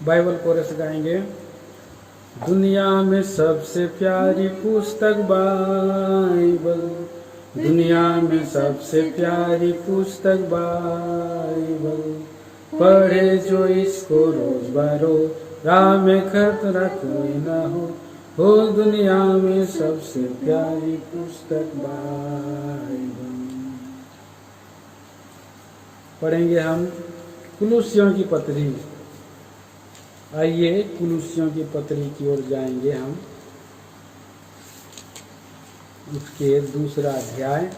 Bible coarse गाएंगे। दुनिया में सबसे प्यारी पुस्तक बाइबल, दुनिया में सबसे प्यारी पुस्तक बाइबल, पढ़े जो इसको रोज बरोज राह में खतरा कोई ना हो दुनिया में सबसे प्यारी पुस्तक बाइबल। पढ़ेंगे हम कुलुस्सियों की पत्री। आइए कुलुस्सियों की पत्री की ओर जाएंगे हम। उसके दूसरा अध्याय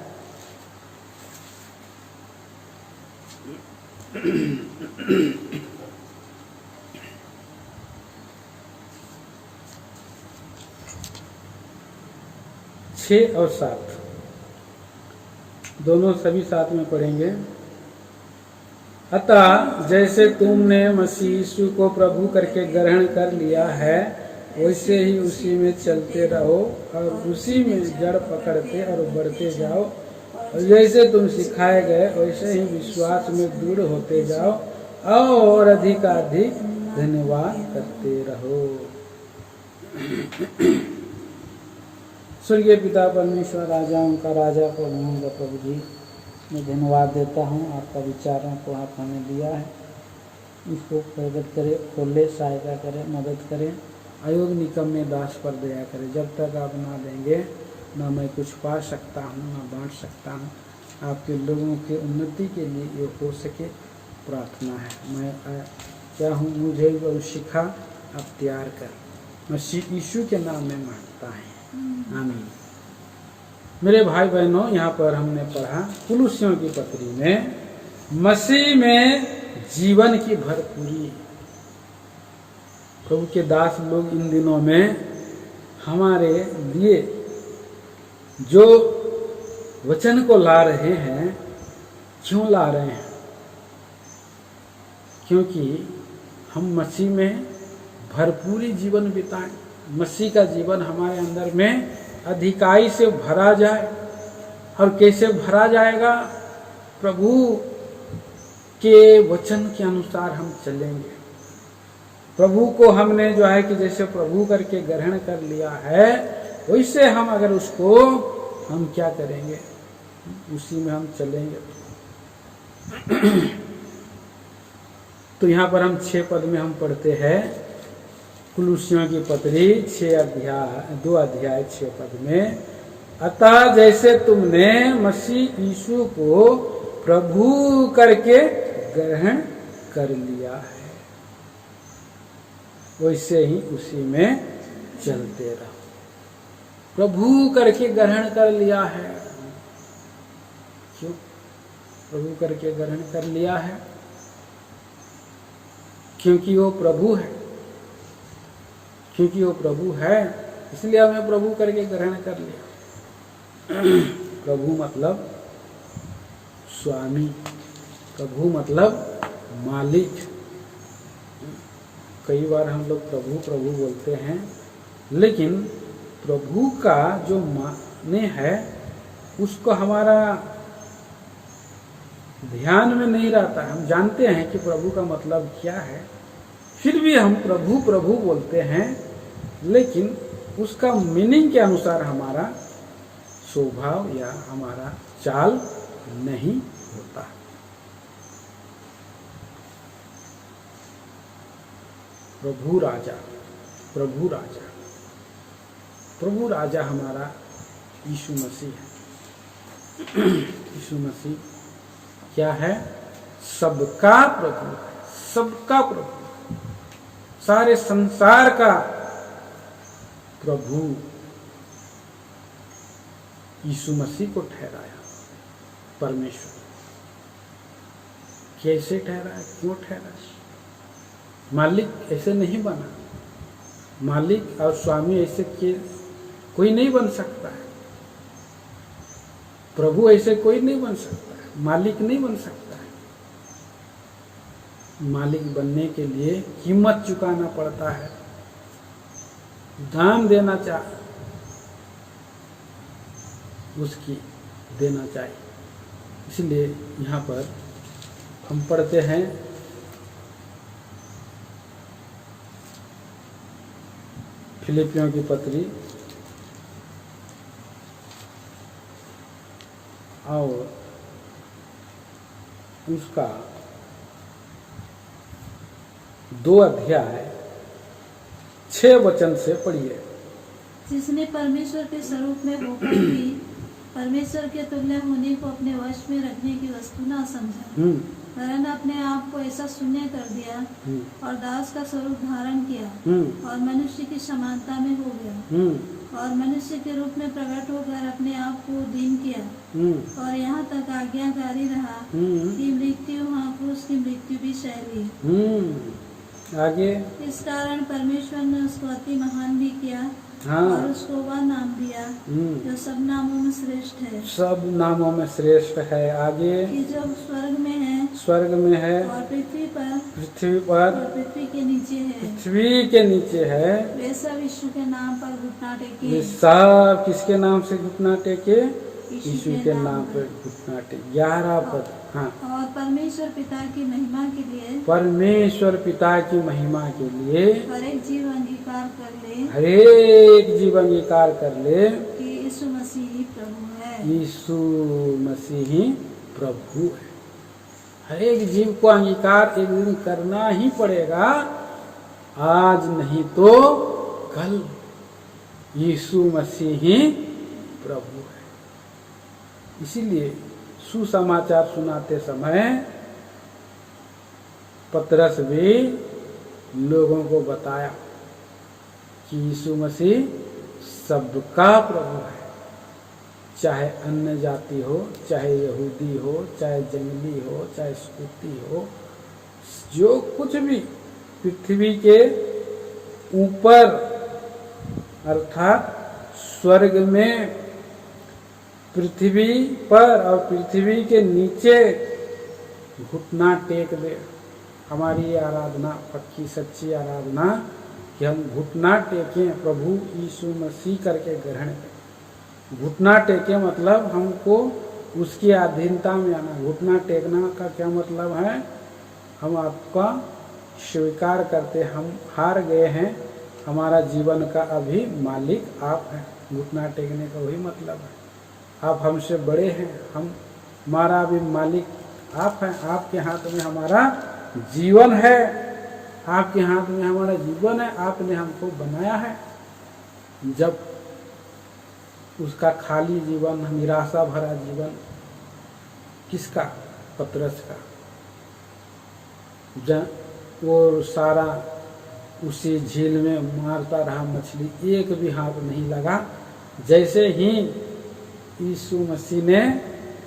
छः और 7 दोनों सभी साथ में पढ़ेंगे। अतः जैसे तुमने मसीह यीशु को प्रभु करके ग्रहण कर लिया है, वैसे ही उसी में चलते रहो और उसी में जड़ पकड़ते और बढ़ते जाओ, और जैसे तुम सिखाए गए वैसे ही विश्वास में दृढ़ होते जाओ और अधिकाधिक धन्यवाद करते रहो। स्वर्गीय पिता परमेश्वर, राजाओं का राजा, प्रभुओं का प्रभु जी, मैं धन्यवाद देता हूँ। आपका विचारों को आप हमें दिया है, इसको प्रकट करें, खोले, सहायता करें, मदद करें। अयोग निकम में दास पर दया करें। जब तक आप ना देंगे ना मैं कुछ पा सकता हूँ ना बांट सकता हूँ। आपके लोगों के उन्नति के लिए ये हो सके प्रार्थना है। मैं क्या हूँ, मुझे वो सिखा, आप तैयार कर। मसीह यीशु के नाम में मांगता है, आमीन। मेरे भाई बहनों, यहाँ पर हमने पढ़ा कुलुस्सियों की पत्री में मसीह में जीवन की भरपूरी। प्रभु के दास लोग इन दिनों में हमारे लिए जो वचन को ला रहे हैं, क्यों ला रहे हैं? क्योंकि हम मसीह में भरपूरी जीवन बिताएं। मसीह का जीवन हमारे अंदर में अधिकाई से भरा जाए। और कैसे भरा जाएगा? प्रभु के वचन के अनुसार हम चलेंगे। प्रभु को हमने जो है कि जैसे प्रभु करके ग्रहण कर लिया है, वैसे हम अगर उसको हम क्या करेंगे, उसी में हम चलेंगे। तो यहाँ पर हम 6 पद में हम पढ़ते हैं कुलुस्सियों की पत्री 2 अध्याय 6 पद में, अतः जैसे तुमने मसीह यीशु को प्रभु करके ग्रहण कर लिया है, वैसे ही उसी में चलते रहो। प्रभु करके ग्रहण कर लिया है। क्यों प्रभु करके ग्रहण कर लिया है? क्योंकि वो प्रभु है। क्योंकि वो प्रभु है, इसलिए हमें प्रभु करके ग्रहण कर लिया। प्रभु मतलब स्वामी, प्रभु मतलब मालिक। कई बार हम लोग प्रभु प्रभु बोलते हैं, लेकिन प्रभु का जो माने है उसको हमारा ध्यान में नहीं रहता। हम जानते हैं कि प्रभु का मतलब क्या है, फिर भी हम प्रभु प्रभु बोलते हैं, लेकिन उसका मीनिंग के अनुसार हमारा स्वभाव या हमारा चाल नहीं होता। प्रभु राजा, प्रभु राजा, प्रभु राजा हमारा यीशु मसीह है। यीशु मसीह क्या है? सबका प्रभु है, सबका प्रभु, सारे संसार का प्रभु यीशु मसीह को ठहराया परमेश्वर। कैसे ठहराया? क्यों ठहराया? मालिक ऐसे नहीं बना। मालिक और स्वामी ऐसे कोई नहीं बन सकता है। प्रभु ऐसे कोई नहीं बन सकता है। मालिक नहीं बन सकता है। मालिक बनने के लिए कीमत चुकाना पड़ता है, दाम देना उसकी देना चाहिए। इसलिए यहाँ पर हम पढ़ते हैं फिलिपियों की पत्री और उसका 2 अध्याय 6 वचन से पढ़िए। जिसने परमेश्वर के स्वरूप में होकर भी परमेश्वर के तुल्य होने को अपने वश में रखने की वस्तु न समझा, वरन अपने आप को ऐसा शून्य कर दिया और दास का स्वरूप धारण किया और मनुष्य की समानता में हो गया और मनुष्य के रूप में प्रकट होकर अपने आप को दीन किया और यहाँ तक आज्ञाकारी रहा कि मृत्यु, हाँ, क्रूस की मृत्यु भी सह ली। आगे, इस कारण परमेश्वर ने उसको अति महान भी किया और उसको वह नाम दिया जो सब नामों में श्रेष्ठ है, सब नामों में श्रेष्ठ है। आगे, कि जो स्वर्ग में है और पृथ्वी पर और पृथ्वी के नीचे है, वे सब यीशु के नाम पर घुटना टेके। वे सब किसके नाम से घुटना टेके? यीशु के नाम पर घुटना टेके। 11 पद। हाँ, और परमेश्वर पिता की महिमा के लिए, परमेश्वर पिता की महिमा के लिए हर एक जीव अंगीकार कर ले कि यीशु मसीह ही प्रभु है। यीशु मसीह ही प्रभु है। हर एक जीव को अंगीकार एक दिन करना ही पड़ेगा, आज नहीं तो कल। यीशु मसीह ही प्रभु है। इसीलिए सुसमाचार सुनाते समय पतरस भी लोगों को बताया कि यीशु मसीह सबका प्रभु है, चाहे अन्य जाति हो, चाहे यहूदी हो, चाहे जंगली हो, चाहे स्कूती हो, जो कुछ भी पृथ्वी के ऊपर अर्थात स्वर्ग में, पृथ्वी पर और पृथ्वी के नीचे घुटना टेक दे। हमारी आराधना पक्की सच्ची आराधना कि हम घुटना टेकें, प्रभु यीशु मसीह करके ग्रहण करें। घुटना टेके मतलब हमको उसकी अधीनता में आना। घुटना टेकना का क्या मतलब है? हम आपका स्वीकार करते, हम हार गए हैं, हमारा जीवन का अभी मालिक आप हैं। घुटना टेकने का वही मतलब है। आप हमसे बड़े हैं, हमारा अभी मालिक आप हैं, आपके हाथ में हमारा जीवन है, आपके हाथ में हमारा जीवन है, आपने हमको बनाया है। जब उसका खाली जीवन, निराशा भरा जीवन, किसका? पतरस का। वो सारा उसी झील में मारता रहा मछली, एक भी हाथ नहीं लगा। जैसे ही यीशु मसीह ने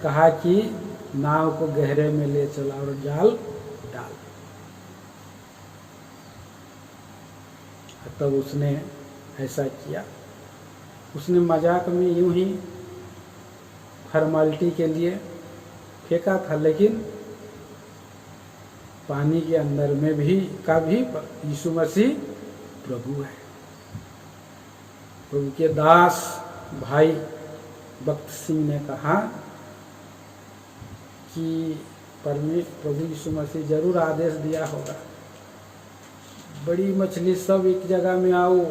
कहा कि नाव को गहरे में ले चला और जाल डाल, तब उसने ऐसा किया। उसने मजाक में यूं ही फॉर्मेलिटी के लिए फेंका था, लेकिन पानी के अंदर में भी यीशु मसीह प्रभु है। प्रभु के दास भाई भक्त सिंह ने कहा कि प्रभु यीशु मसीह जरूर आदेश दिया होगा, बड़ी मछली सब एक जगह में आओ,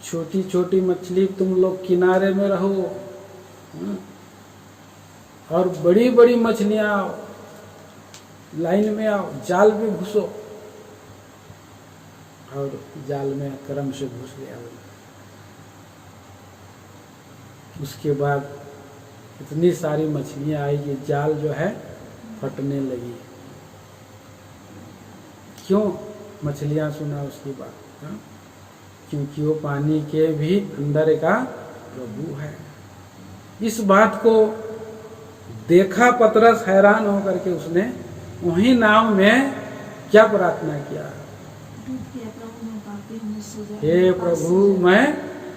छोटी छोटी मछली तुम लोग किनारे में रहो, और बड़ी बड़ी मछलियां आओ, लाइन में आओ, जाल में घुसो। और जाल में क्रम से घुस गया। उसके बाद इतनी सारी मछलियां आई कि जाल जो है फटने लगी। क्यों मछलियां सुना उसकी बात? क्योंकि वो पानी के भी अंदर का प्रभु है। इस बात को देखा पतरस, हैरान होकर के उसने वही नाव में क्या प्रार्थना किया? हे प्रभु मैं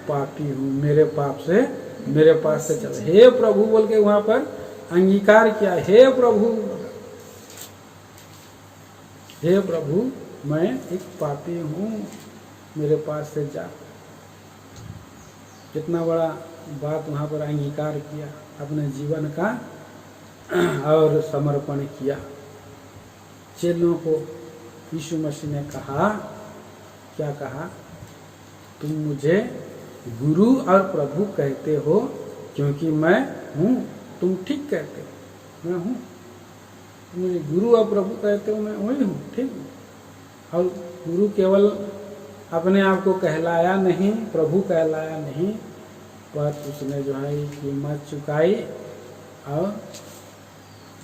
पापी हूँ, मेरे पास से चल। हे प्रभु बोल के वहां पर अंगीकार किया। हे प्रभु मैं एक पापी हूँ, मेरे पास से जा। कितना बड़ा बात वहां पर अंगीकार किया, अपने जीवन का और समर्पण किया। चेलों को यीशु मसीह ने कहा क्या कहा, तुम मुझे गुरु और प्रभु कहते हो क्योंकि मैं हूँ। तुम ठीक कहते हो, मैं हूँ। मुझे गुरु और प्रभु कहते हो, मैं वही हूँ, ठीक हूँ। और गुरु केवल अपने आप को कहलाया नहीं, प्रभु कहलाया नहीं, पर उसने जो है कीमत चुकाई और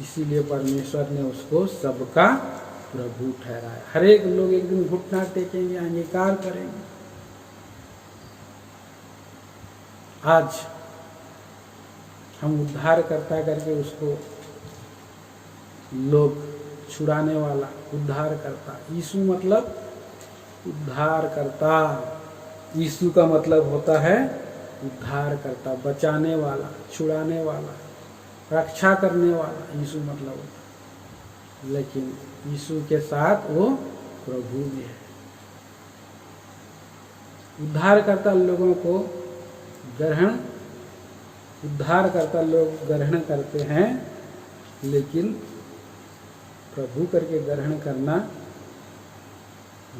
इसीलिए परमेश्वर ने उसको सबका प्रभु ठहराया। हर एक लोग एक दिन घुटना टेकेंगे, अंगीकार करेंगे। आज हम उद्धार करता करके उसको लोग छुड़ाने वाला, उद्धार करता, यीशु मतलब उद्धार करता। यीशु का मतलब होता है उद्धार करता, बचाने वाला, छुड़ाने वाला, रक्षा करने वाला, यीशु मतलब होता है। लेकिन यीशु के साथ वो प्रभु भी है। उद्धार करता लोगों को ग्रहण, उद्धार करता लोग ग्रहण करते हैं, लेकिन प्रभु करके ग्रहण करना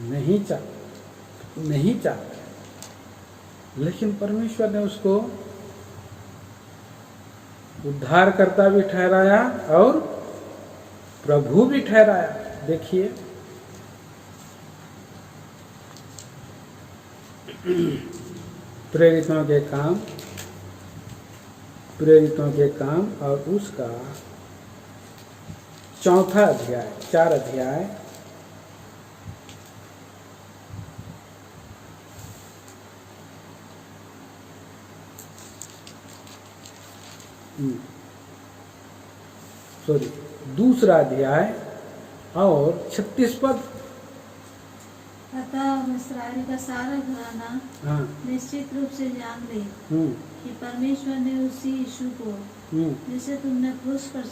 नहीं चाहते। लेकिन परमेश्वर ने उसको उद्धार करता भी ठहराया और प्रभु भी ठहराया। देखिए प्रेरितों के काम और उसका 4 अध्याय, 4 अध्याय, दूसरा अध्याय और 36 पद। अतः इस्राएल का सारा घराना हाँ, निश्चित रूप से जान ले कि परमेश्वर ने उसी यीशु को जिसे तुमने क्रूस पर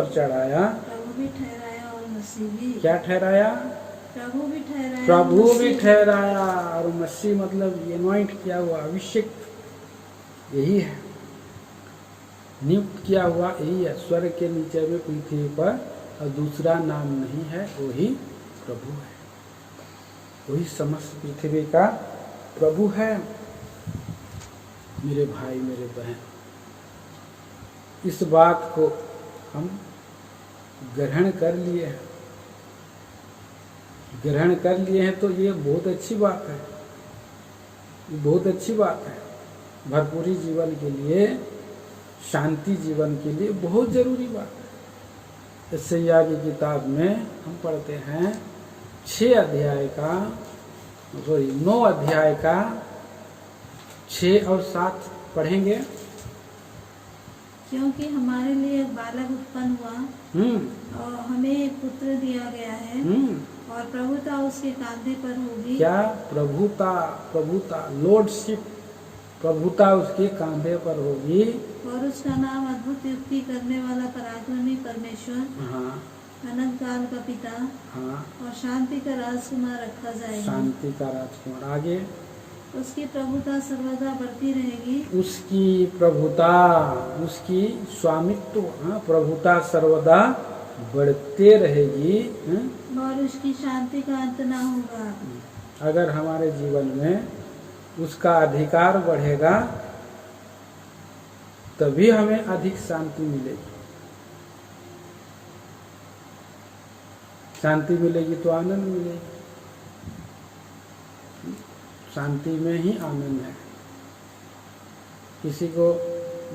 चढ़ाया प्रभु भी ठहराया और मसीह भी। क्या ठहराया? प्रभु भी ठहराया, प्रभु भी ठहराया और मसीह मतलब एनॉइंट किया हुआ, अभिषेक यही है, नियुक्त किया हुआ यही है। स्वर्ग के नीचे में पृथ्वी पर और दूसरा नाम नहीं है, वही प्रभु है, वही समस्त पृथ्वी का प्रभु है। मेरे भाई, मेरे बहन, इस बात को हम ग्रहण कर लिए हैं, ग्रहण कर लिए हैं तो ये बहुत अच्छी बात है, बहुत अच्छी बात है। भरपूरी जीवन के लिए, शांति जीवन के लिए बहुत जरूरी बात है। यशायाह की किताब में हम पढ़ते हैं 9 अध्याय का 6 और 7 पढ़ेंगे। क्योंकि हमारे लिए एक बालक उत्पन्न हुआ और हमें एक पुत्र दिया गया है और प्रभुता उसके कांधे पर होगी। क्या? प्रभुता, लॉर्डशिप, प्रभुता उसके कांधे पर होगी। और उसका नाम अद्भुत युक्ति करने वाला, पराक्रमी परमेश्वर, हाँ, अनंत काल का पिता, हाँ, और शांति का राजकुमार रखा जाएगा। शांति का राजकुमार। आगे, उसकी प्रभुता सर्वदा बढ़ती रहेगी। उसकी प्रभुता, उसकी स्वामित्व, हाँ, प्रभुता सर्वदा बढ़ते रहेगी। और उसकी शांति का अंत ना होगा। अगर हमारे जीवन में उसका अधिकार बढ़ेगा तभी हमें अधिक शांति मिलेगी। शांति मिलेगी तो आनंद मिलेगी। शांति में ही आनंद है। किसी को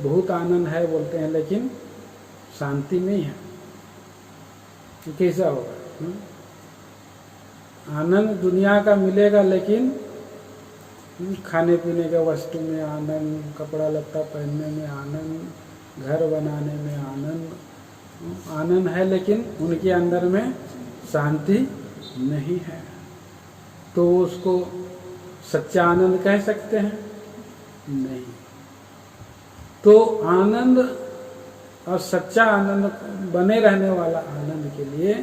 बहुत आनंद है बोलते हैं, लेकिन शांति नहीं है, तो कैसा होगा? आनंद दुनिया का मिलेगा, लेकिन खाने पीने के वस्तु में आनंद, कपड़ा लत्ता पहनने में आनंद, घर बनाने में आनंद है, लेकिन उनके अंदर में शांति नहीं है, तो उसको सच्चा आनंद कह सकते हैं? नहीं। तो आनंद और सच्चा आनंद, बने रहने वाला आनंद के लिए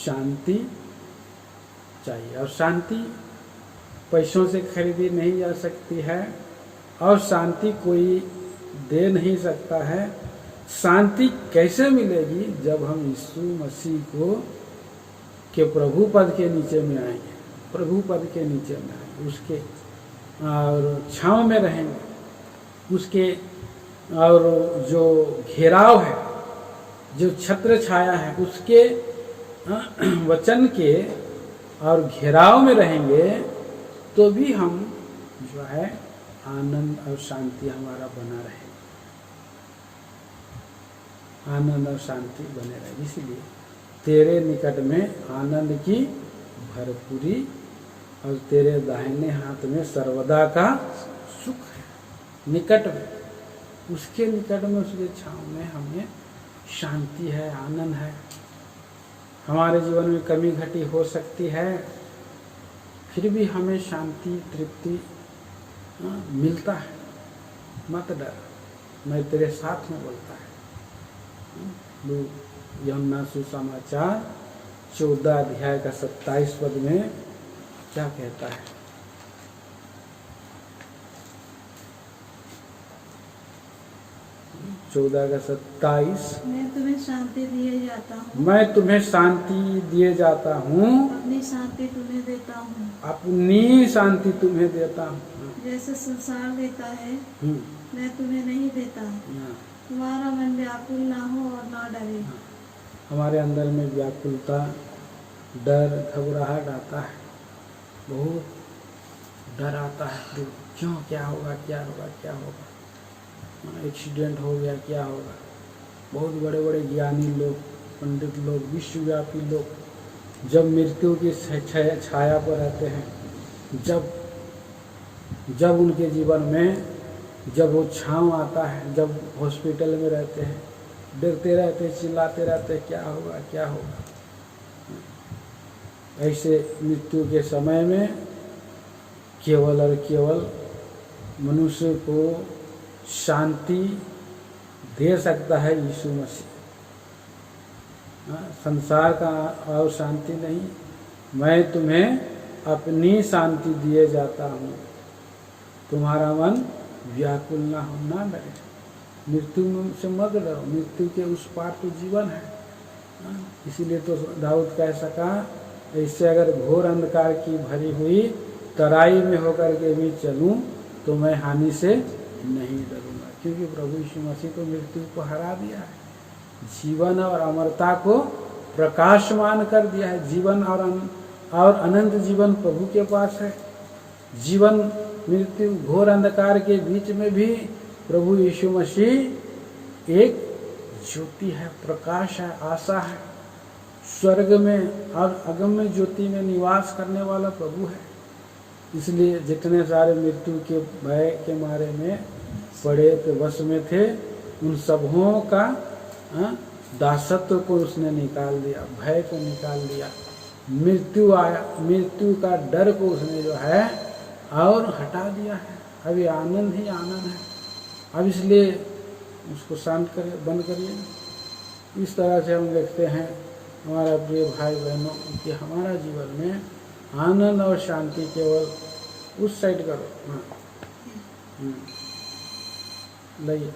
शांति चाहिए। और शांति पैसों से खरीदी नहीं जा सकती है, और शांति कोई दे नहीं सकता है। शांति कैसे मिलेगी? जब हम यीशु मसीह को के प्रभु पद के नीचे में आएंगे, प्रभु पद के नीचे में आएंगे, उसके और छांव में रहेंगे, उसके और जो घेराव है, जो छत्र छाया है, उसके वचन के और घेराव में रहेंगे, तो भी हम जो है आनंद और शांति हमारा बना रहे, आनंद और शांति बने रहे। इसलिए तेरे निकट में आनंद की भरपूरी और तेरे दाहिने हाथ में सर्वदा का सुख है। निकट में, उसके निकट में, उसके छांव में हमें शांति है, आनंद है। हमारे जीवन में कमी घटी हो सकती है, फिर भी हमें शांति तृप्ति मिलता है। मत डर, मैं तेरे साथ में, बोलता है यूहन्ना सुसमाचार 14 अध्याय का 27 पद में क्या कहता है? चौदह का 27, मैं तुम्हें शांति दिए जाता हूँ, मैं तुम्हें शांति दिए जाता हूँ, अपनी शांति तुम्हें देता हूँ, अपनी शांति तुम्हें देता हूँ। जैसे संसार देता है मैं तुम्हें नहीं देता। तुम्हारा मन व्याकुल ना हो और ना डरे। हमारे अंदर में व्याकुलता, डर, घबराहट आता है, बहुत डर आता है। क्यों, क्या होगा, क्या होगा, क्या होगा, एक्सीडेंट हो गया, क्या होगा। बहुत बड़े बड़े ज्ञानी लोग, पंडित लोग, विश्वव्यापी लोग जब मृत्यु की छाया पर रहते हैं, जब उनके जीवन में जब वो छांव आता है, जब हॉस्पिटल में रहते हैं, डरते रहते, चिल्लाते रहते, क्या होगा, क्या होगा। ऐसे मृत्यु के समय में केवल और केवल मनुष्य को शांति दे सकता है यीशु मसीह। संसार का और शांति नहीं। मैं तुम्हें अपनी शांति दिए जाता हूँ, तुम्हारा मन व्याकुल ना हो, ना डरे। मृत्यु से मत डरो, मृत्यु के उस पार तो जीवन है। इसीलिए तो दाऊद कह सका, ऐसे अगर घोर अंधकार की भरी हुई तराई में होकर के भी चलूं तो मैं हानि से नहीं डरूंगा, क्योंकि प्रभु यीशु मसीह को मृत्यु को हरा दिया है, जीवन और अमरता को प्रकाशमान कर दिया है। जीवन और अनंत जीवन प्रभु के पास है। जीवन मृत्यु घोर अंधकार के बीच में भी प्रभु यीशु मसीह एक ज्योति है, प्रकाश है, आशा है। स्वर्ग में और अगम्य ज्योति में निवास करने वाला प्रभु है। इसलिए जितने सारे मृत्यु के भय के मारे में पड़े के वश में थे, उन सबों का दासत्व को उसने निकाल दिया, भय को निकाल दिया। मृत्यु आया, मृत्यु का डर को उसने जो है और हटा दिया है। अभी आनंद ही आनंद है। अब इसलिए उसको शांत करिए, बंद करिए। इस तरह से हम देखते हैं हमारा प्रिय भाई बहनों कि हमारा जीवन में आनंद और शांति केवल उस साइड करो। हाँ, लाइए।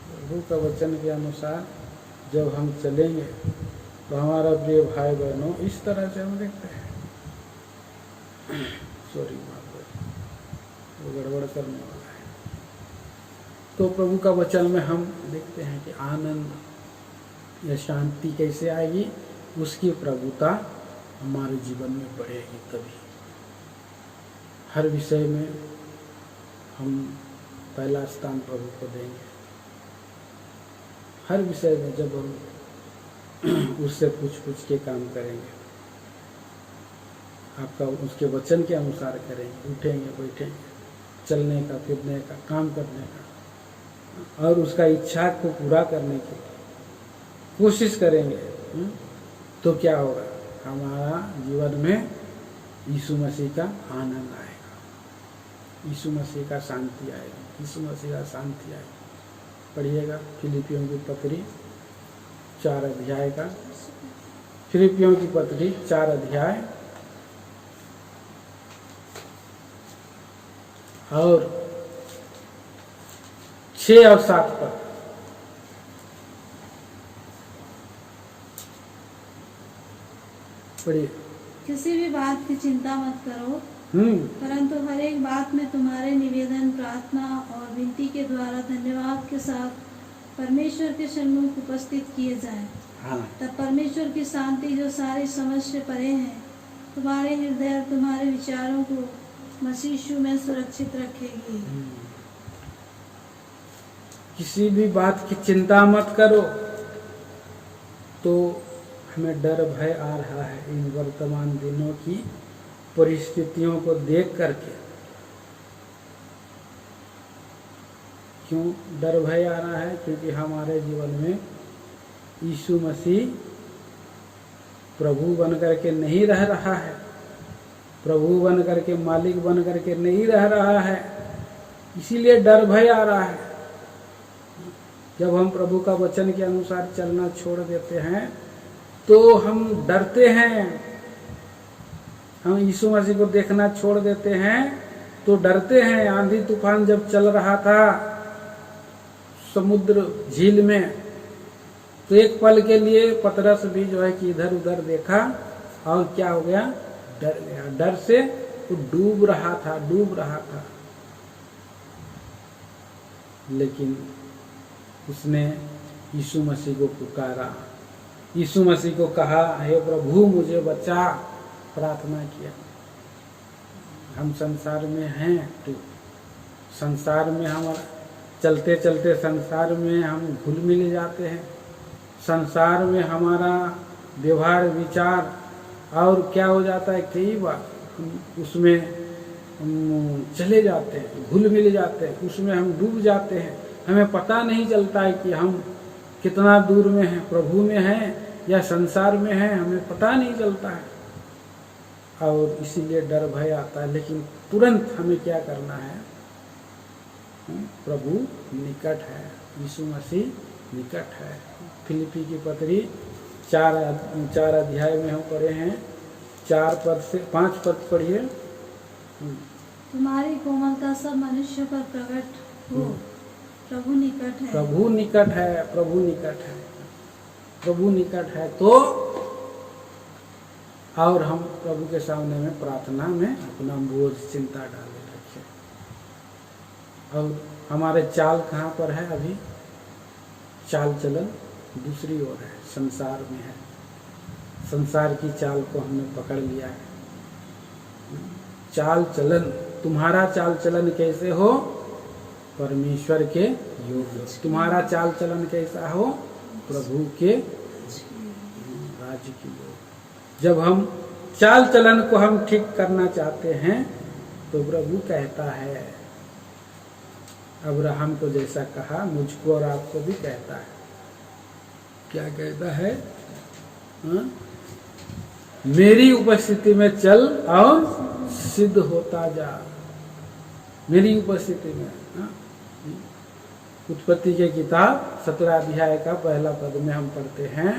प्रभु का वचन के अनुसार जब हम चलेंगे तो हमारा प्रिय भाई बहनों इस तरह से हम देखते हैं। सॉरी, वो गड़बड़ करने वाला है। तो प्रभु का वचन में हम देखते हैं कि आनंद या शांति कैसे आएगी, उसकी प्रभुता हमारे जीवन में बढ़ेगी। तभी हर विषय में हम पहला स्थान प्रभु को देंगे। हर विषय में जब हम उससे पूछ के काम करेंगे, आपका उसके वचन के अनुसार करेंगे, उठेंगे, बैठेंगे, चलने का, फिरने का, काम करने का और उसका इच्छा को पूरा करने के लिए कोशिश करेंगे, तो क्या होगा? हमारा जीवन में यीशु मसीह का आनंद आएगा, यीशु मसीह का शांति आएगी, यीशु मसीह का शांति आएगी। पढ़िएगा फिलिपियों की पत्री 4 अध्याय का, फिलिपियों की पत्री 4 अध्याय और 6 और 7 पद। पढ़िए। किसी भी बात की चिंता मत करो, हम्म, परंतु हर एक बात में तुम्हारे निवेदन, प्रार्थना और विनती के द्वारा धन्यवाद के साथ परमेश्वर के सन्मुख उपस्थित किए जाएं। हाँ, तब परमेश्वर की शांति जो सारी समझ से परे है तुम्हारे हृदय और तुम्हारे विचारों को मसीह यीशु में सुरक्षित रखेगी। किसी भी बात की चिंता मत करो। तो हमें डर भय आ रहा है इन वर्तमान दिनों की परिस्थितियों को देख करके। क्यों डर भय आ रहा है? क्योंकि हमारे जीवन में यीशु मसीह प्रभु बन करके नहीं रह रहा है, प्रभु बन करके, मालिक बन करके नहीं रह रहा है, इसीलिए डर भय आ रहा है। जब हम प्रभु का वचन के अनुसार चलना छोड़ देते हैं तो हम डरते हैं। हम यीशु मसीह को देखना छोड़ देते हैं तो डरते हैं। आंधी तूफान जब चल रहा था समुद्र झील में, तो एक पल के लिए पतरस भी जो है कि इधर उधर देखा और क्या हो गया? डर गया। डर से वो डूब रहा था। लेकिन उसने यीशु मसीह को पुकारा, यीशु मसीह को कहा, हे प्रभु मुझे बचा, प्रार्थना किया। हम संसार में हैं, तो संसार में हम चलते चलते संसार में हम घुल मिल जाते हैं। संसार में हमारा व्यवहार विचार और क्या हो जाता है, कई बार उसमें चले जाते हैं, घुल मिल जाते हैं, उसमें हम डूब जाते हैं। हमें पता नहीं चलता है कि हम कितना दूर में हैं, प्रभु में हैं या संसार में हैं, हमें पता नहीं चलता है और इसीलिए डर भय आता है। लेकिन तुरंत हमें क्या करना है? प्रभु निकट है, यीशु मसीह निकट है। फिलिपी की पत्री 4 अध्याय में हम पढ़े हैं, 4 पद से 5 पद पढ़िए। तुम्हारी कोमलता सब मनुष्य पर प्रकट हो, प्रभु निकट है। प्रभु निकट है, प्रभु निकट है, प्रभु निकट है। तो और हम प्रभु के सामने में प्रार्थना में अपना बोझ चिंता डाले रखे। और हमारे चाल कहाँ पर है? अभी चाल चलन दूसरी ओर है, संसार में है। संसार की चाल को हमने पकड़ लिया है। चाल चलन, तुम्हारा चाल चलन कैसे हो? परमेश्वर के योग्य। तुम्हारा चाल चलन कैसा हो? प्रभु के राज्य की योग्य। जब हम चाल चलन को हम ठीक करना चाहते हैं तो प्रभु कहता है, अब्राहम को जैसा कहा मुझको और आपको भी कहता है। क्या कहता है? मेरी उपस्थिति में चल और सिद्ध होता जा। मेरी उपस्थिति में। उत्पत्ति के किताब 17 अध्याय का पहला पद में हम पढ़ते हैं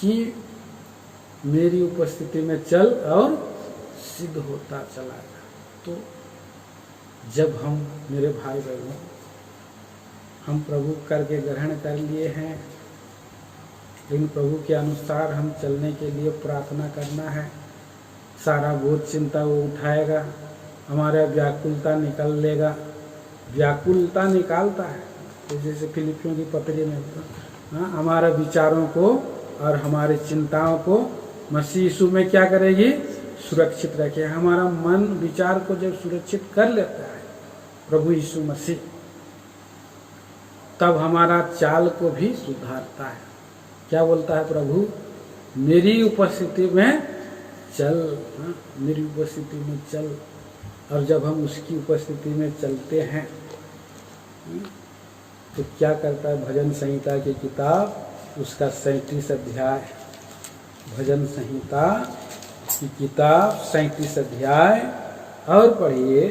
कि मेरी उपस्थिति में चल और सिद्ध होता चला जा। तो जब हम, मेरे भाई बहनों, हम प्रभु करके ग्रहण कर लिए हैं, लेकिन प्रभु के अनुसार हम चलने के लिए प्रार्थना करना है। सारा बोझ चिंता वो उठाएगा, हमारा व्याकुलता निकाल लेगा। व्याकुलता निकालता है, तो जैसे फिलिपियों की पत्री में हमारे विचारों को और हमारी चिंताओं को मसीह यीशु में क्या करेगी? सुरक्षित रखे। हमारा मन विचार को जब सुरक्षित कर लेता है प्रभु यीशु मसीह, तब हमारा चाल को भी सुधारता है। क्या बोलता है प्रभु? मेरी उपस्थिति में चल, मेरी उपस्थिति में चल। और जब हम उसकी उपस्थिति में चलते हैं तो क्या करता है? भजन संहिता की किताब उसका 37 अध्याय, भजन संहिता की किताब 37 अध्याय और पढ़िए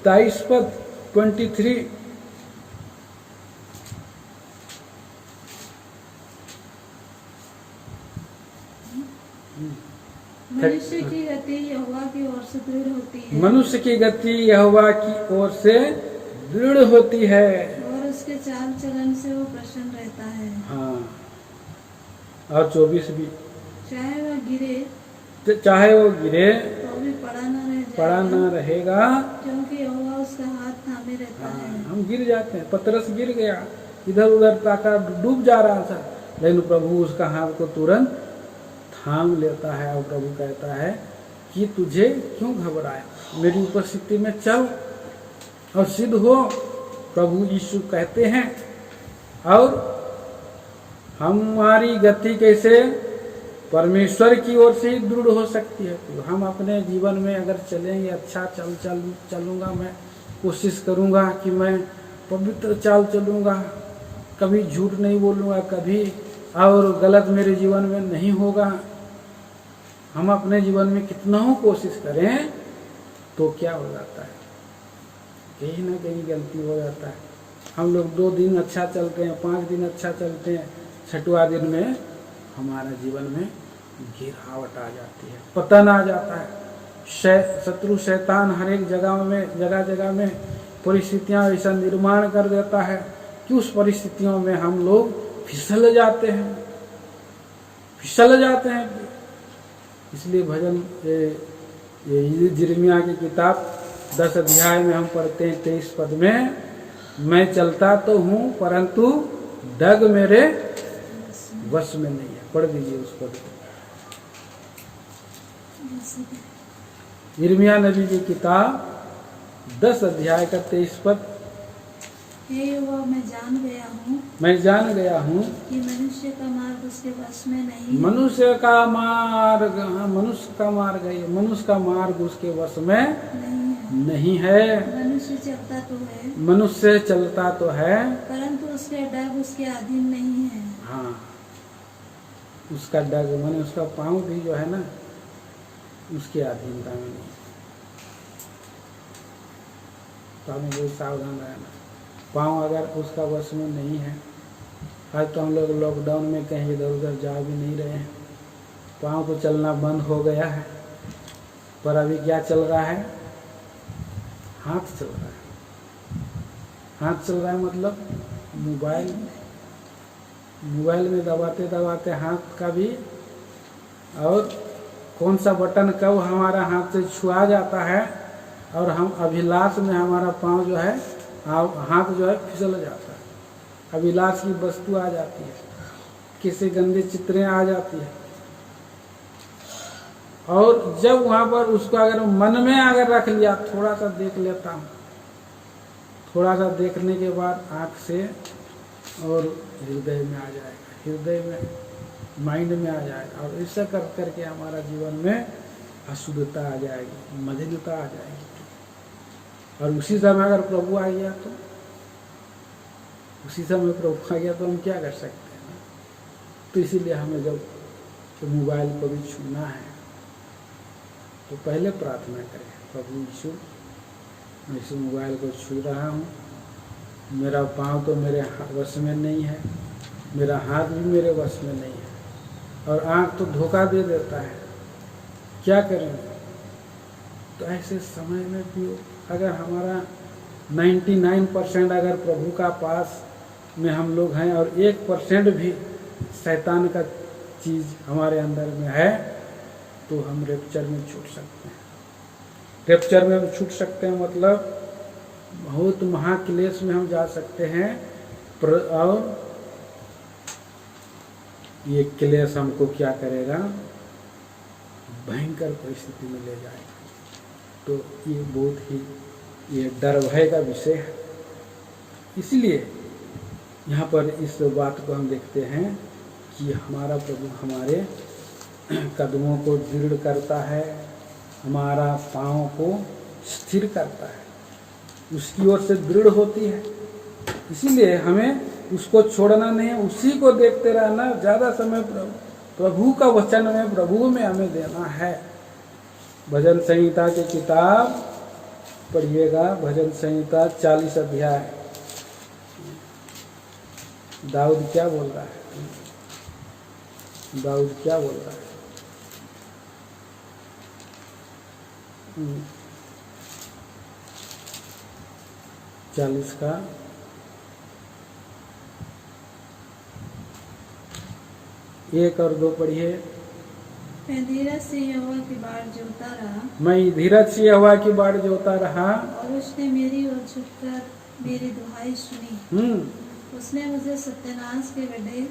23 पद 23। मनुष्य की गति यहोवा की ओर से दृढ़ होती है। मनुष्य की गति यहोवा की ओर से दृढ़ होती है और उसके चाल चलन से वो प्रसन्न रहता है। हाँ, और 24 भी। चाहे वह गिरे चाहे वो गिरे तो भी पड़ा पड़ा न रहेगा, क्योंकि यहोवा उसका हाथ थामे रहता है। हम गिर जाते हैं। पतरस गिर गया, इधर उधर ताका, डूब जा रहा था, लेकिन प्रभु उसका हाथ को तुरंत थाम लेता है और प्रभु कहता है कि तुझे क्यों घबराया, मेरी उपस्थिति में चल और सिद्ध हो, प्रभु यीशु कहते हैं। और हमारी गति कैसे परमेश्वर की ओर से ही दृढ़ हो सकती है। तो हम अपने जीवन में अगर चलेंगे, अच्छा चलूंगा, मैं कोशिश करूंगा कि मैं पवित्र चाल चलूंगा, कभी झूठ नहीं बोलूंगा, कभी और गलत मेरे जीवन में नहीं होगा। हम अपने जीवन में कितना हो कोशिश करें तो क्या हो जाता है, कहीं ना कहीं गलती हो जाता है। हम लोग 2 दिन अच्छा चलते हैं, 5 दिन अच्छा चलते हैं, 6वां दिन में हमारा जीवन में गिरावट आ जाती है, पतन आ जाता है। शत्रु शैतान हर एक जगह जगह में परिस्थितियां ऐसा निर्माण कर देता है कि उस परिस्थितियों में हम लोग फिसल जाते हैं। इसलिए भजन ये यिर्मयाह की किताब 10 अध्याय में हम पढ़ते हैं 23 पद में, मैं चलता तो हूँ परंतु डग मेरे वश में नहीं है। पढ़ दीजिए उस पद को। यिर्मयाह नबी की किताब 10 अध्याय का 23 पद। हे यहोवा, मैं जान गया हूँ कि मनुष्य का मार्ग उसके वश में नहीं है। मनुष्य का मार्ग उसके वश में नहीं है। मनुष्य चलता तो है परंतु उसके डग उसके अधीन नहीं है। हाँ, उसका डग माने उसका पाँव भी जो है ना उसकी अधीनता में नहीं। तो हमें बहुत सावधान रहना। पाँव अगर उसका वश में नहीं है, आज तो हम लोग लॉकडाउन में कहीं इधर उधर जा भी नहीं रहे हैं, पाँव तो चलना बंद हो गया है, पर अभी क्या चल रहा है, हाथ चल रहा है। हाथ चल रहा है मतलब मोबाइल में दबाते दबाते हाथ का भी, और कौन सा बटन कब हमारा हाथ से छुआ जाता है और हम अभिलाष में हमारा पाँव जो है, हाथ जो है फिसल जाता है, अभिलाष की वस्तु आ जाती है, किसी गंदे चित्रें आ जाती है। और जब वहाँ पर उसको अगर मन में अगर रख लिया, थोड़ा सा देख लेता हूँ, थोड़ा सा देखने के बाद आँख से और हृदय में आ जाएगा, हृदय में माइंड में आ जाएगा, और ऐसा कर करके हमारा जीवन में अशुद्धता आ जाएगी, मलिनता आ जाएगी। और उसी समय अगर प्रभु आ गया तो हम क्या कर सकते हैं। तो इसीलिए हमें जब मोबाइल को भी छूना है तो पहले प्रार्थना करें, प्रभु यीशु, मैं इस मोबाइल को छू रहा हूँ, मेरा पाँव तो मेरे वश में नहीं है, मेरा हाथ भी मेरे वश में नहीं है, और आँख तो धोखा दे देता है, क्या करेंगे। तो ऐसे समय में भी अगर हमारा 99% अगर प्रभु का पास में हम लोग हैं और 1% भी शैतान का चीज़ हमारे अंदर में है, तो हम रैप्चर में छूट सकते हैं। रैप्चर में छूट सकते हैं मतलब बहुत महाक्लेश में हम जा सकते हैं, और ये क्लेश हमको क्या करेगा, भयंकर परिस्थिति में ले जाएगा। तो ये बहुत ही ये डर भय का विषय है। इसलिए यहाँ पर इस बात को हम देखते हैं कि हमारा प्रभु हमारे कदमों को दृढ़ करता है, हमारा पाँव को स्थिर करता है, उसकी ओर से दृढ़ होती है। इसीलिए हमें उसको छोड़ना नहीं है, उसी को देखते रहना, ज़्यादा समय प्रभु का वचन में, प्रभु में हमें देना है। भजन संहिता की किताब पढ़िएगा, भजन संहिता 40 अध्याय। दाऊद क्या बोल रहा है, 40 का 1 और 2 पढ़िए। मैं धीरज से यहोवा की बाट जोता रहा मैं धीरज से यहोवा की बाट जोता रहा और उसने मेरी ओर झुककर मेरी दुहाई सुनी। उसने मुझे सत्यानाश के गड्ढे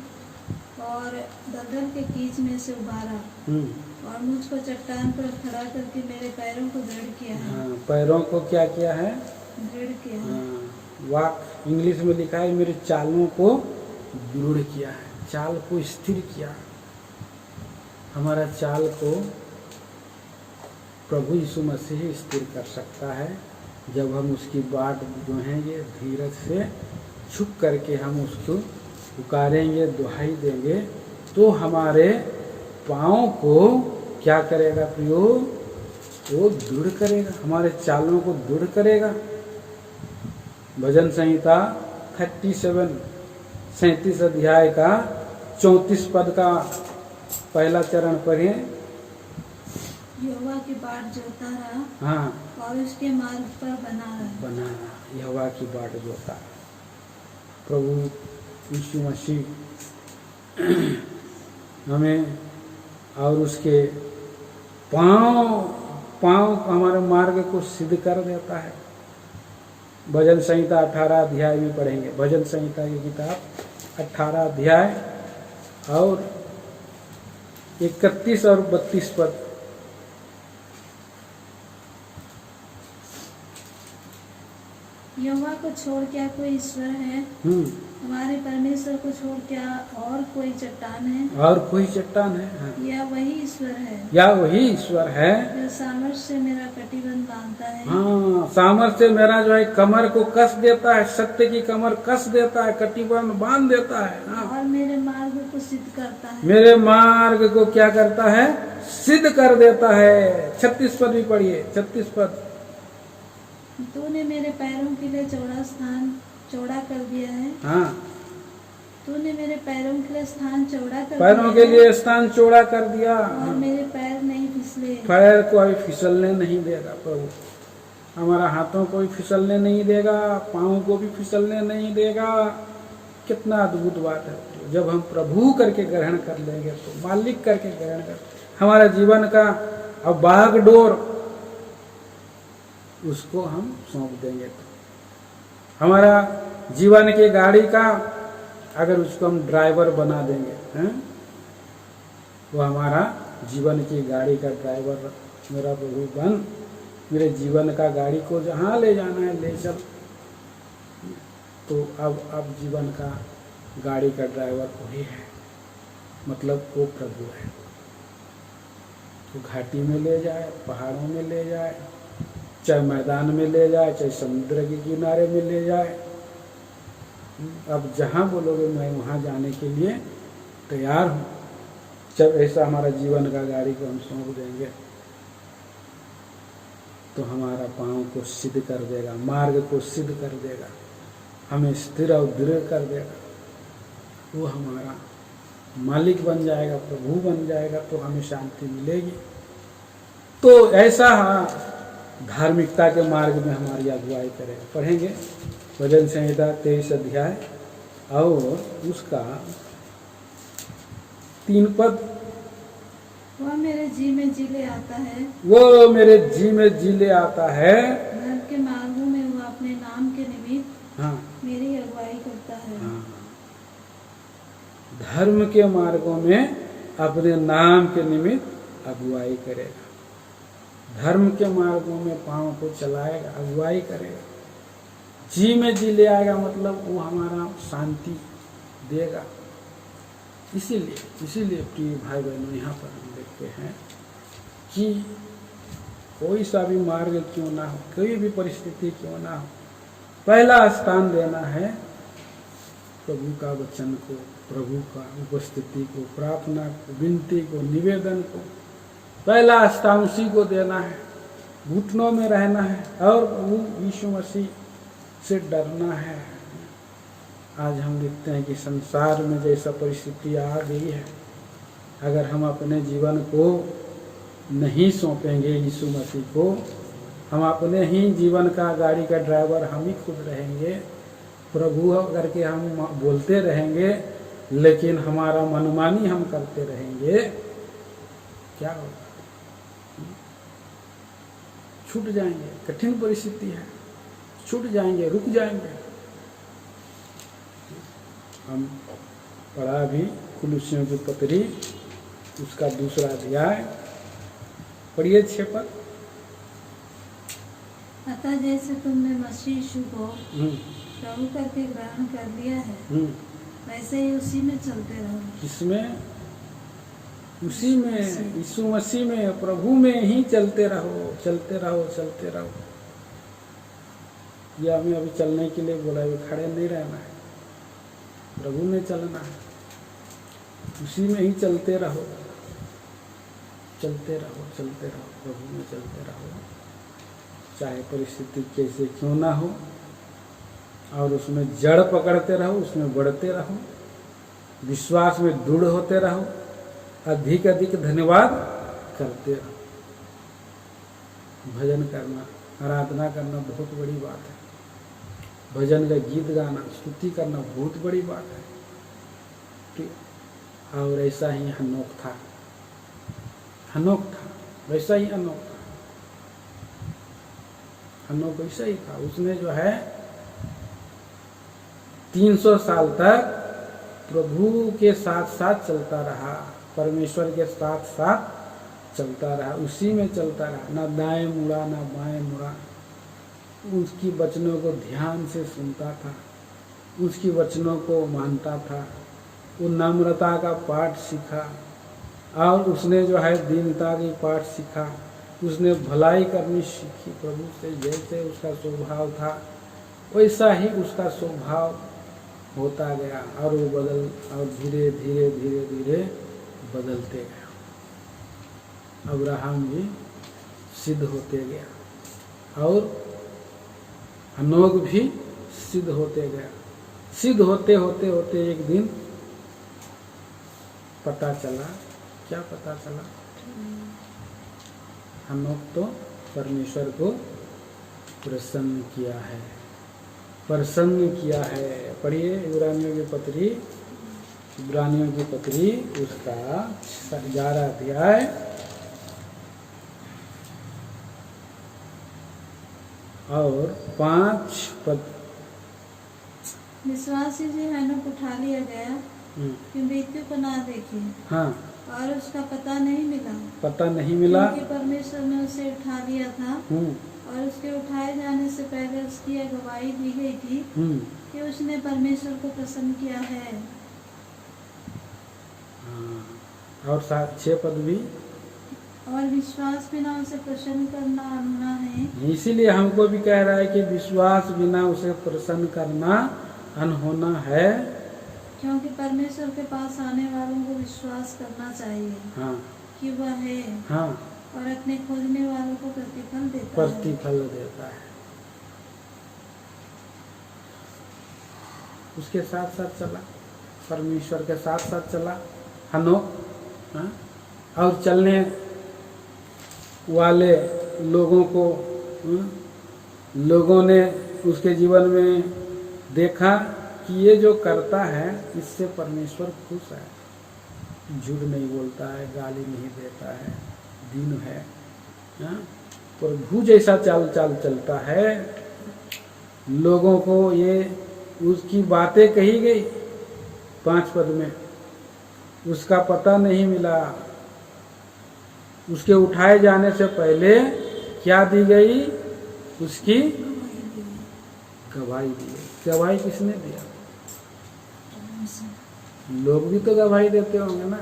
और दलदल के कीच में से उबारा और मुझको चट्टान पर खड़ा करके मेरे पैरों को दृढ़ किया है। हाँ, पैरों को क्या किया है? दृढ़ किया है। हाँ, वाक इंग्लिश में लिखा है मेरे चालों को दृढ़ किया है, चाल को स्थिर किया। हमारा चाल को प्रभु यीशु मसीह स्थिर कर सकता है जब हम उसकी बाट जो है ये धीरज से झुक करके हम उसको पुकारेंगे, दुहाई देंगे, तो हमारे पाँव को क्या करेगा प्रियो? वो दृढ़ करेगा, हमारे चालों को दृढ़ करेगा। भजन संहिता 37 अध्याय का 34 पद का पहला चरण पढ़े। यहोवा की बाट जोता रहा हाँ, और उसके मार्ग पर बना रहा। यहोवा की बाट जोता। प्रभु यीशु मसीह हमें और उसके पाँव हमारे मार्ग को सिद्ध कर देता है। भजन संहिता 18 अध्याय में पढ़ेंगे। भजन संहिता की किताब 18 अध्याय और 31 और 32 पद। यहोवा को छोड़ क्या कोई ईश्वर है? हमारे परमेश्वर को छोड़ क्या और कोई चट्टान है? और कोई चट्टान है? हाँ। या वही ईश्वर है? या वही ईश्वर है जो सामर्थ्य से मेरा कटिबंध बांधता है। हाँ, सामर्थ्य से मेरा जो है कमर को कस देता है, सत्य की कमर कस देता है, कटिबंध बांध देता है। हाँ। और मेरे मार्ग को सिद्ध करता है। मेरे मार्ग को क्या करता है? सिद्ध कर देता है। 36 पद भी पढ़िए। 36 पद। तूने मेरे पैरों के लिए चौड़ा कर दिया है। हाँ, तूने मेरे पैरों के लिए स्थान चौड़ा कर पैरों के लिए स्थान चौड़ा कर दिया। और मेरे पैर नहीं फिसले। पैर को अभी फिसलने नहीं देगा प्रभु। हमारा हाथों को भी फिसलने नहीं देगा, पाँव को भी फिसलने नहीं देगा। कितना अद्भुत बात है। जब हम प्रभु करके ग्रहण कर लेंगे तो मालिक करके ग्रहण कर, हमारा जीवन का अब बागडोर उसको हम सौंप देंगे तो हमारा जीवन की गाड़ी का अगर उसको हम ड्राइवर बना देंगे, हैं? वो हमारा जीवन की गाड़ी का ड्राइवर मेरा प्रभु बन, मेरे जीवन का गाड़ी को जहाँ ले जाना है ले चल। तो अब जीवन का गाड़ी का ड्राइवर वही है, मतलब वो प्रभु है। तो घाटी में ले जाए, पहाड़ों में ले जाए, चाहे मैदान में ले जाए, चाहे समुद्र के किनारे में ले जाए, अब जहाँ बोलोगे मैं वहाँ जाने के लिए तैयार हूँ। जब ऐसा हमारा जीवन का गाड़ी को हम सौंप देंगे तो हमारा पाँव को सिद्ध कर देगा, मार्ग को सिद्ध कर देगा, हमें स्थिर और दृढ़ कर देगा। वो हमारा मालिक बन जाएगा, प्रभु बन जाएगा, तो हमें शांति मिलेगी। तो ऐसा धार्मिकता के मार्ग में हमारी अगुवाई करेगा। पढ़ेंगे भजन संहिता 23 अध्याय और उसका 3 पद। वह मेरे जी में जी ले आता है। वो मेरे जी में जी ले आता है। धर्म के मार्गों में वह अपने नाम के निमित्त हाँ, मेरी अगुवाई करता है। हाँ, धर्म के मार्गों में अपने नाम के निमित्त अगुवाई करेगा। धर्म के मार्गों में पाँव को चलाएगा, अगुवाई करेगा। जी में जी ले आएगा, मतलब वो हमारा शांति देगा। इसीलिए प्रिय भाई बहनों, यहाँ पर हम देखते हैं कि कोई सा भी मार्ग क्यों ना हो, कोई भी परिस्थिति क्यों ना हो, पहला स्थान देना है प्रभु का वचन को, प्रभु का उपस्थिति को, प्रार्थना को, विनती को, निवेदन को पहला स्थान उसी को देना है। घुटनों में रहना है और प्रभु यीशु मसीह से डरना है। आज हम देखते हैं कि संसार में जैसा परिस्थिति आ गई है, अगर हम अपने जीवन को नहीं सौंपेंगे यीशु मसीह को, हम अपने ही जीवन का गाड़ी का ड्राइवर हम ही खुद रहेंगे, प्रभु करके हम बोलते रहेंगे, लेकिन हमारा मनमानी हम करते रहेंगे, क्या होगा? छूट जाएंगे, कठिन परिस्थिति है, छूट जाएंगे, रुक जाएंगे। हम पढ़ा भी कुलुस्सियों की पत्री, उसका दूसरा अध्याय पढ़िए 6 पद। अतः जैसे तुमने मसीह यीशु को प्रभु करके ग्रहण कर लिया है, वैसे ही उसी में चलते रहो। इसमें, उसी में, यीशु मसीह में, प्रभु में ही चलते रहो, चलते रहो, चलते रहो। ये हमें अभी चलने के लिए बोला, अभी खड़े नहीं रहना है, प्रभु में चलना है, उसी में ही चलते रहो, चलते रहो, चलते रहो, प्रभु में चलते रहो, चाहे परिस्थिति कैसे क्यों ना हो, और उसमें जड़ पकड़ते रहो, उसमें बढ़ते रहो, विश्वास में दृढ़ होते रहो, अधिक अधिक धन्यवाद करते रहो। भजन करना, आराधना करना बहुत बड़ी बात है। भजन का गीत गाना, स्तुति करना बहुत बड़ी बात है। और ऐसा ही हनोक था, हनोक था, वैसा ही हनोक था, हनोक वैसा ही था। उसने जो है 300 साल तक प्रभु के साथ साथ चलता रहा, परमेश्वर के साथ साथ चलता रहा, उसी में चलता रहा, ना दाएं मुड़ा ना बाएं मुड़ा। उसकी वचनों को ध्यान से सुनता था, उसकी वचनों को मानता था, वो नम्रता का पाठ सीखा, और उसने जो है दीनता की पाठ सीखा, उसने भलाई करनी सीखी प्रभु से। जैसे उसका स्वभाव था वैसा ही उसका स्वभाव होता गया, और वो बदल, और धीरे धीरे धीरे धीरे बदलते गया। अब्राहम भी सिद्ध होते गया, और हनोक भी सिद्ध होते गया। सिद्ध होते होते होते एक दिन पता चला, क्या पता चला? हनोक तो परमेश्वर को प्रसन्न किया है, प्रसन्न किया है। पढ़िए इब्रानियों की पत्री, इब्रानियों की पत्री उसका 11 अध्याय और 5 पद। विश्वासी जी हनोक उठा लिया गया कि मृत्यु को ना देखे, हाँ, और उसका पता नहीं मिला, पता नहीं मिला, क्योंकि परमेश्वर ने उसे उठा लिया था, और उसके उठाए जाने से पहले उसकी गवाही दी गई थी कि उसने परमेश्वर को प्रसन्न किया है। और 6 पद भी, और विश्वास बिना उसे प्रसन्न करना अनहोना है। इसीलिए हमको भी कह रहा है कि विश्वास बिना उसे प्रसन्न करना अनहोना है, क्योंकि परमेश्वर के पास आने वालों को विश्वास करना चाहिए, हाँ, कि वह है, हाँ, और अपने खोजने वालों को प्रतिफल देता है। प्रतिफल देता है। उसके साथ साथ चला, परमेश्वर के साथ साथ चला हनोक, हाँ? और चलने वाले लोगों को, हाँ? लोगों ने उसके जीवन में देखा कि ये जो करता है इससे परमेश्वर खुश है, झूठ नहीं बोलता है, गाली नहीं देता है, दीन है, हाँ? प्रभु जैसा चाल चलता है। लोगों को ये उसकी बातें कही गई 5 पद में, उसका पता नहीं मिला, उसके उठाए जाने से पहले क्या दी गई? उसकी गवाही दी गई। गवाही किसने दिया? लोग भी तो गवाही देते होंगे ना,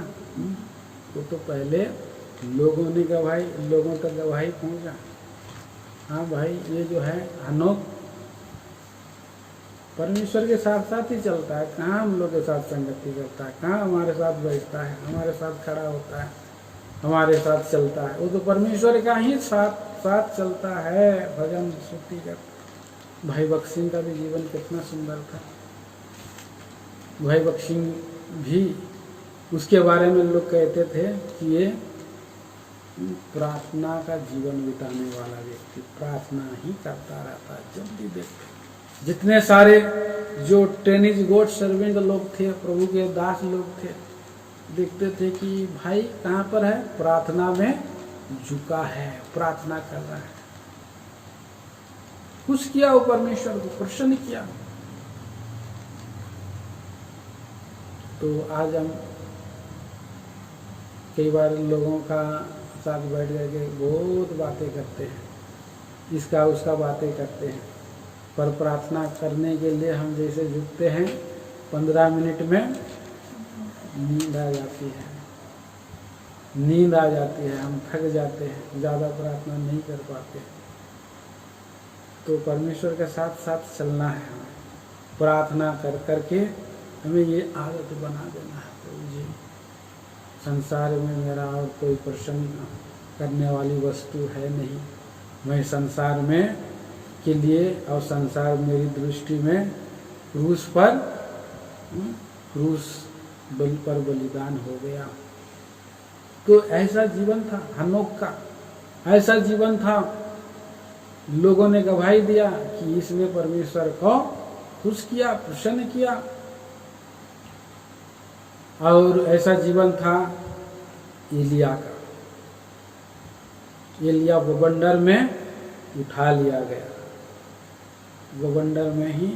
वो तो पहले लोगों ने गवाही, लोगों तक गवाही पहुंचा, हाँ भाई ये जो है हनोक परमेश्वर के साथ साथ ही चलता है, कहाँ हम लोग के साथ संगति करता है, कहाँ हमारे साथ बैठता है, हमारे साथ खड़ा होता है, हमारे साथ चलता है। वो तो परमेश्वर का ही साथ चलता है, भजन स्तुति कर। भाई बख्शी का भी जीवन कितना सुंदर था। भाई बख्शी भी, उसके बारे में लोग कहते थे कि ये प्रार्थना का जीवन बिताने वाला व्यक्ति, प्रार्थना ही करता रहता है जब भी देखते। जितने सारे जो टेनिस गोट सर्वेंट लोग थे, प्रभु के दास लोग थे, देखते थे कि भाई कहाँ पर है, प्रार्थना में झुका है, प्रार्थना कर रहा है, खुश किया वो परमेश्वर को, प्रसन्न किया। तो आज हम कई बार लोगों का साथ बैठ करके बहुत बातें करते हैं, इसका उसका बातें करते हैं, पर प्रार्थना करने के लिए हम जैसे झुकते हैं 15 मिनट में नींद आ जाती है, नींद आ जाती है, हम थक जाते हैं, ज़्यादा प्रार्थना नहीं कर पाते। तो परमेश्वर के साथ साथ चलना है, हमें प्रार्थना कर करके हमें ये आदत बना देना है। प्रभु जी, संसार में मेरा और कोई प्रसन्न करने वाली वस्तु है नहीं, मैं संसार में के लिए और संसार मेरी दृष्टि में क्रूस पर बलिदान हो गया। तो ऐसा जीवन था हनोक का, ऐसा जीवन था। लोगों ने गवाही दिया कि इसने परमेश्वर को खुश किया, प्रसन्न किया। और ऐसा जीवन था एलिया का। एलिया बवंडर में उठा लिया गया, बवंडर में ही,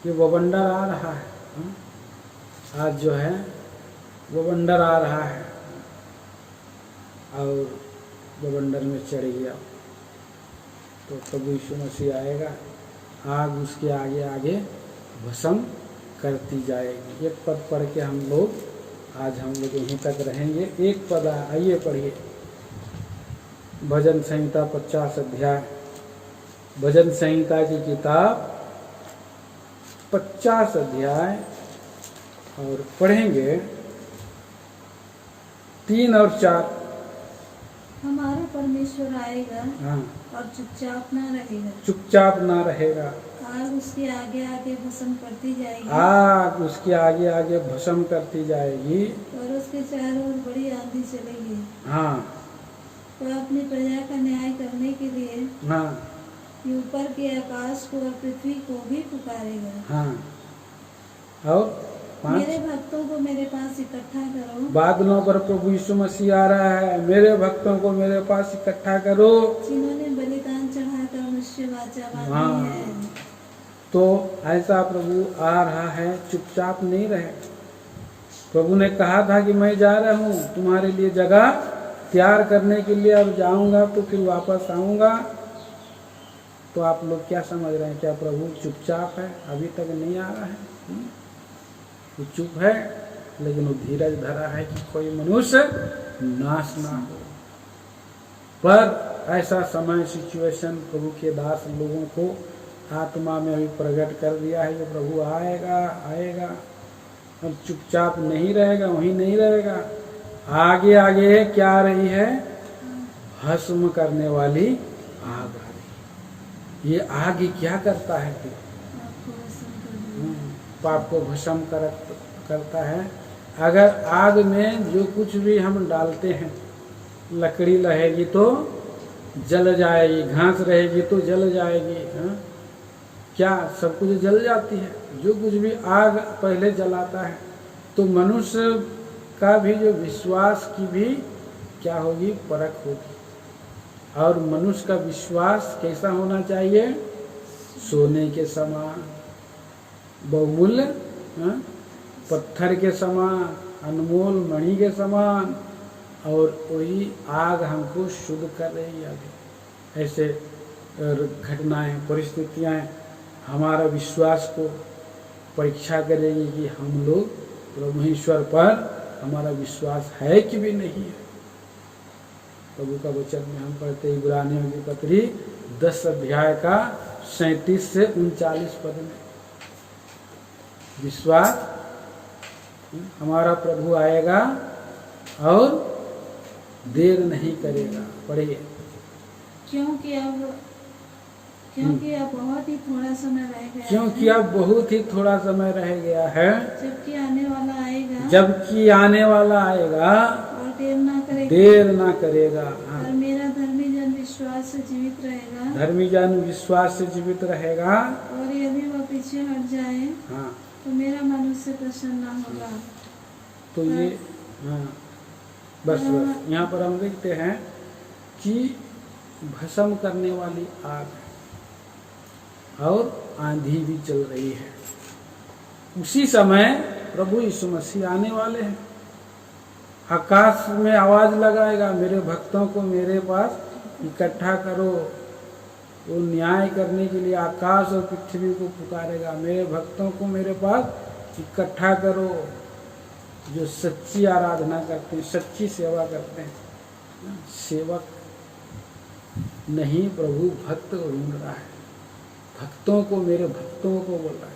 ये बवंडर आ रहा है आज जो है, बवंडर आ रहा है और बवंडर में चढ़ गया। तो प्रभु यीशु मसीह आएगा, आग उसके आगे आगे भस्म करती जाएगी। एक पद पढ़ के हम लोग आज हम लोग यहीं तक रहेंगे। एक पद आइए पढ़िए, भजन संहिता 50 अध्याय, भजन संहिता की किताब 50 अध्याय, और पढ़ेंगे 3 और 4। हमारा परमेश्वर आएगा हाँ, और चुपचाप ना रहेगा, चुपचाप ना रहेगा, आग उसके आगे आगे भस्म करती जाएगी, आग उसके आगे आगे भस्म करती जाएगी, और उसके चारों ओर बड़ी आंधी चलेगी। हाँ, वह अपनी प्रजा का न्याय करने के लिए हाँ, ऊपर के आकाश को और पृथ्वी को भी पुकारेगा। हाँ। और 5, मेरे भक्तों को मेरे पास इकट्ठा करो, बादलों पर प्रभु यीशु मसीह आ रहा है, मेरे भक्तों को मेरे पास इकट्ठा करो, जिन्होंने बलिदान चढ़ाकर मुझसे वाचा बांधी हाँ। है। तो ऐसा प्रभु आ रहा है, चुपचाप नहीं रहे। प्रभु ने कहा था कि मैं जा रहा हूँ तुम्हारे लिए जगह तैयार करने के लिए, अब जाऊंगा तो फिर वापस आऊंगा। तो आप लोग क्या समझ रहे हैं, क्या प्रभु चुपचाप है, अभी तक नहीं आ रहा है? वो चुप है, लेकिन वो धीरज धरा है कि कोई मनुष्य नाश ना हो। पर ऐसा समय सिचुएशन प्रभु के दास लोगों को आत्मा में अभी प्रकट कर दिया है कि प्रभु आएगा, आएगा, और चुपचाप नहीं रहेगा, वहीं नहीं रहेगा। आगे आगे क्या आ रही है? भस्म करने वाली आग आ रही। ये आग क्या करता है फिर? पाप को भस्म करता है। अगर आग में जो कुछ भी हम डालते हैं, लकड़ी रहेगी तो जल जाएगी, घास रहेगी तो जल जाएगी, हाँ? क्या सब कुछ जल जाती है? जो कुछ भी आग पहले जलाता है। तो मनुष्य का भी जो विश्वास की भी क्या होगी? परख होगी। और मनुष्य का विश्वास कैसा होना चाहिए? सोने के समान, बहुमूल्य, हाँ? पत्थर के समान, अनमोल मणि के समान। और वही आग हमको शुद्ध कर रही है। आगे ऐसे घटनाएं, परिस्थितियां हमारा विश्वास को परीक्षा करेगी कि हम लोग परमेश्वर पर हमारा विश्वास है कि भी नहीं है। प्रभु का वचन में हम पढ़ते इब्रानियों की पत्री 10 अध्याय का 37 से 39 पद में, विश्वास हमारा प्रभु आएगा और देर नहीं करेगा। पढ़िए। क्योंकि अब बहुत ही थोड़ा समय रह गया, क्योंकि अब बहुत ही थोड़ा समय रह गया है, जबकि आने वाला आएगा, जबकि आने वाला आएगा और देर ना करेगा। हाँ। और मेरा धर्मी जन विश्वास से जीवित रहेगा, धर्मी जन विश्वास से जीवित रहेगा। और यदि वह पीछे हट जाए, हाँ, तो मेरा मन उससे प्रसन्न ना होगा। तो ये हाँ बस बस यहाँ पर हम देखते हैं कि भस्म करने वाली आग है और आंधी भी चल रही है। उसी समय प्रभु यीशु मसीह आने वाले हैं। आकाश में आवाज लगाएगा, मेरे भक्तों को मेरे पास इकट्ठा करो। वो न्याय करने के लिए आकाश और पृथ्वी को पुकारेगा, मेरे भक्तों को मेरे पास इकट्ठा करो, जो सच्ची आराधना करते हैं, सच्ची सेवा करते हैं। सेवक नहीं, प्रभु भक्त ढूंढ रहा है। भक्तों को, मेरे भक्तों को बोल रहा है।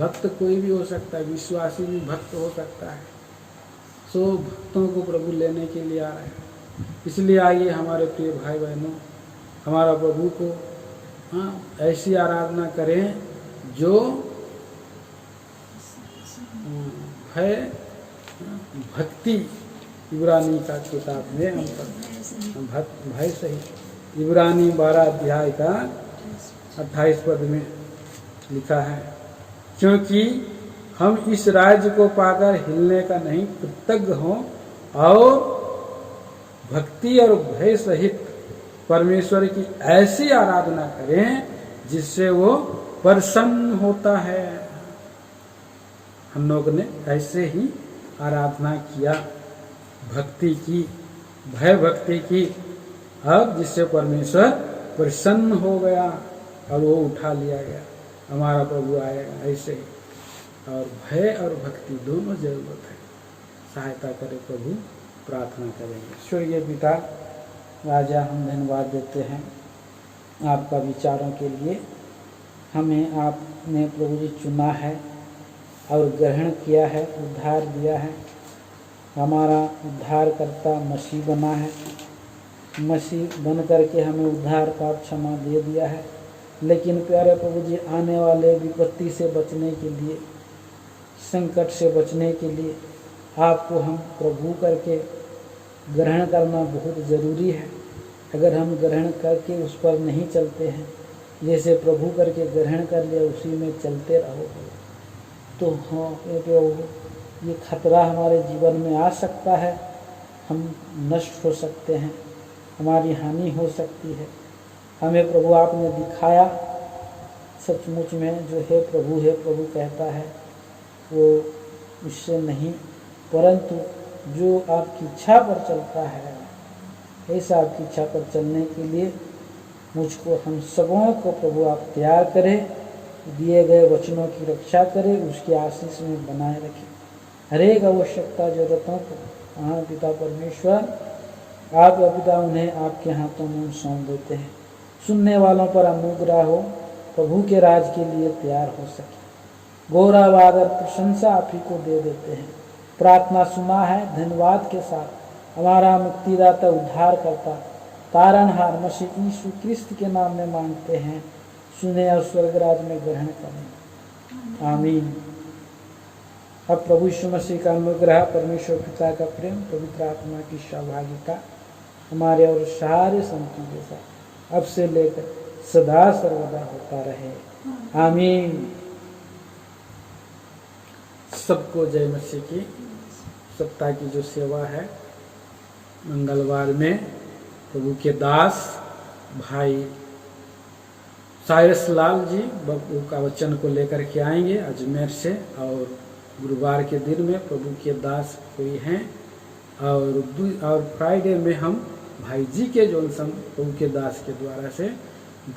भक्त कोई भी हो सकता है, विश्वासी भी भक्त हो सकता है। सो भक्तों को प्रभु लेने के लिए आ रहा है। इसलिए आइए हमारे प्रिय भाई बहनों, हमारा प्रभु को ऐसी आराधना करें जो है भक्ति। इब्रानी का किताब में हम भय सही इब्रानी 12 अध्याय का 28 पद में लिखा है, क्योंकि हम इस राज्य को पाकर हिलने का नहीं कृतज्ञ हों और भक्ति और भय सहित परमेश्वर की ऐसी आराधना करें जिससे वो प्रसन्न होता है। हम लोग ने ऐसे ही आराधना किया, भक्ति की, भय भक्ति की, अब जिससे परमेश्वर प्रसन्न हो गया और वो उठा लिया गया। हमारा प्रभु आएगा ऐसे ही। और भय और भक्ति दोनों जरूरत है। सहायता करे प्रभु, प्रार्थना करेंगे। स्वर्गीय पिता राजा, हम धन्यवाद देते हैं आपका विचारों के लिए। हमें आपने प्रभु जी चुना है और ग्रहण किया है, उद्धार दिया है। हमारा उद्धारकर्ता मसीह बना है। मसीह बन करके हमें उद्धार का क्षमा दे दिया है। लेकिन प्यारे प्रभु जी, आने वाले विपत्ति से बचने के लिए, संकट से बचने के लिए आपको हम प्रभु करके ग्रहण करना बहुत ज़रूरी है। अगर हम ग्रहण करके उस पर नहीं चलते हैं, जैसे प्रभु करके ग्रहण कर लिया उसी में चलते रहो, तो हाँ ये खतरा हमारे जीवन में आ सकता है। हम नष्ट हो सकते हैं, हमारी हानि हो सकती है। हमें प्रभु आपने दिखाया सचमुच में जो है प्रभु कहता है वो उससे नहीं, परंतु जो आपकी इच्छा पर चलता है, ऐसा आपकी इच्छा पर चलने के लिए मुझको, हम सबों को प्रभु आप तैयार करें, दिए गए वचनों की रक्षा करें, उसकी आशीष में बनाए रखें। हर एक आवश्यकता जरूरतों को हाँ पिता परमेश्वर, आप या पिता उन्हें आपके हाथों में सौंप देते हैं। सुनने वालों पर अनुग्रह हो, प्रभु के राज के लिए तैयार हो सके। गौरव और प्रशंसा आप ही को दे देते हैं। प्रार्थना सुना है धन्यवाद के साथ हमारा मुक्तिदाता, उद्धार करता, तारणहार मसीह यीशु क्रिस्त के नाम में मांगते हैं। सुने और स्वर्गराज में ग्रहण करें, आमीन। अब प्रभु यीशु मसीह का अनुग्रह, परमेश्वर पिता का प्रेम, पवित्र आत्मा की सहभागिता हमारे और सारे संतों के साथ अब से लेकर सदा सर्वदा होता रहे, आमीन। सबको जय मसीह की। सप्ताह की जो सेवा है, मंगलवार में प्रभु के दास भाई साइरस लाल जी प्रभु का वचन को लेकर के आएंगे अजमेर से, और गुरुवार के दिन में प्रभु के दास कोई हैं, और फ्राइडे में हम भाई जी के जोनसन प्रभु के दास के द्वारा से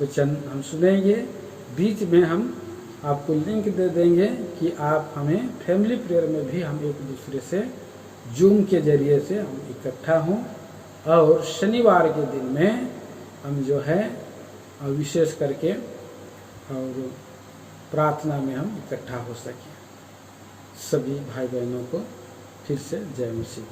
वचन हम सुनेंगे। बीच में हम आपको लिंक दे देंगे कि आप हमें फैमिली प्रेयर में भी हम एक दूसरे से जूम के जरिए से हम इकट्ठा हों, और शनिवार के दिन में हम जो है विशेष करके और प्रार्थना में हम इकट्ठा हो सकें। सभी भाई बहनों को फिर से जय मसीह।